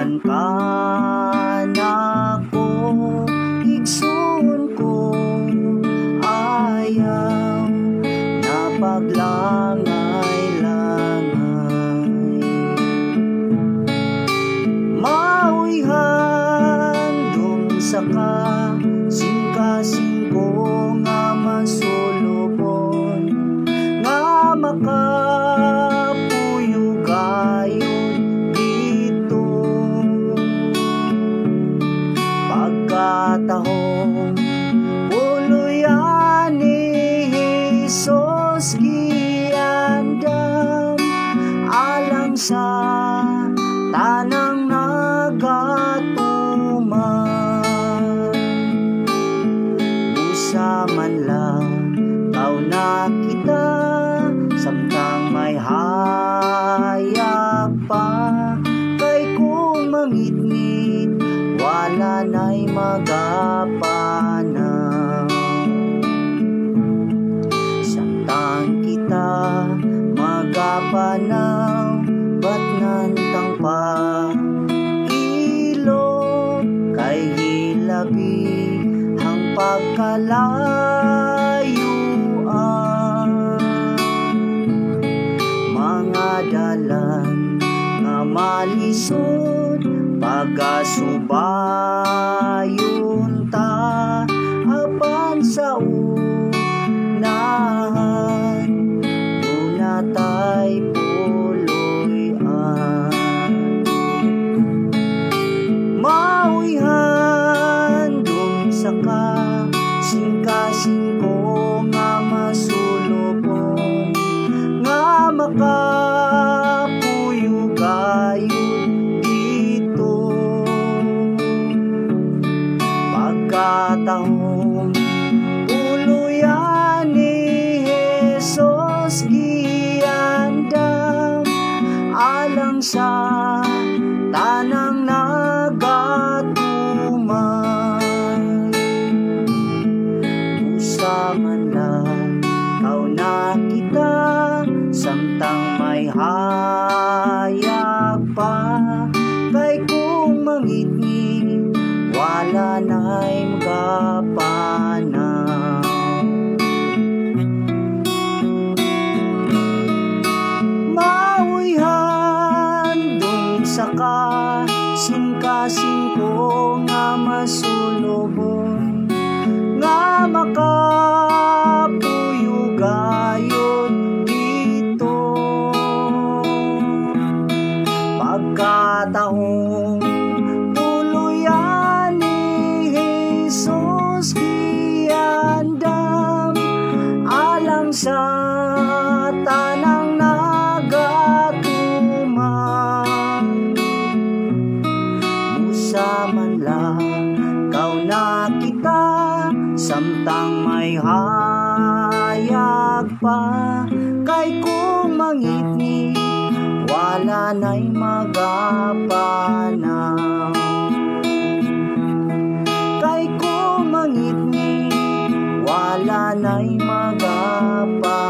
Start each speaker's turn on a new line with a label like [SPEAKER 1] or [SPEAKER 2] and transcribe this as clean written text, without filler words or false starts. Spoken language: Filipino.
[SPEAKER 1] Saan ka nako, igsoon ko, ayaw na paglangay-langay. Mauihan dun sa kasing-kasing ko nga masulubon, nga makapuyo gayon dito. Pagkatahong uluyan ni Jesus giandam, alang sa tanang nagatuman. Busa man lang tao na kita, samtang may hayag pa, kay kung mangitngit wala na'y magapanaw. Samtang kita magapanaw, ba't nantang pa ilog, kay hilabi ang pagkalayuan. Mga dalan nga malisod, pagasubayon ta, apan sa unahan una tay puloy-an. Mauihan dun sa kasing-kasing ko nga masulubon, nga makapuyo gayon dito. Pagkatahong uluyan ni Jesus giandam, alang sa tanang nagatuman. Busa man lang tao na kita, samtang may hayag pa, kay kung mangitngit wala na'y magapanaw. Mauihan dun sa kasing-kasing ko nga masulubon, nga makapuyo gayon dito. Pagkatahong tuluyan ni Jesus giandam, alang sa tanang nagatuman. Busa man lang kau na kita, samtang may hayag pa, kay kung mangitngit wala na'y magapanaw. Kay kung mangitngit wala na'y magapanaw.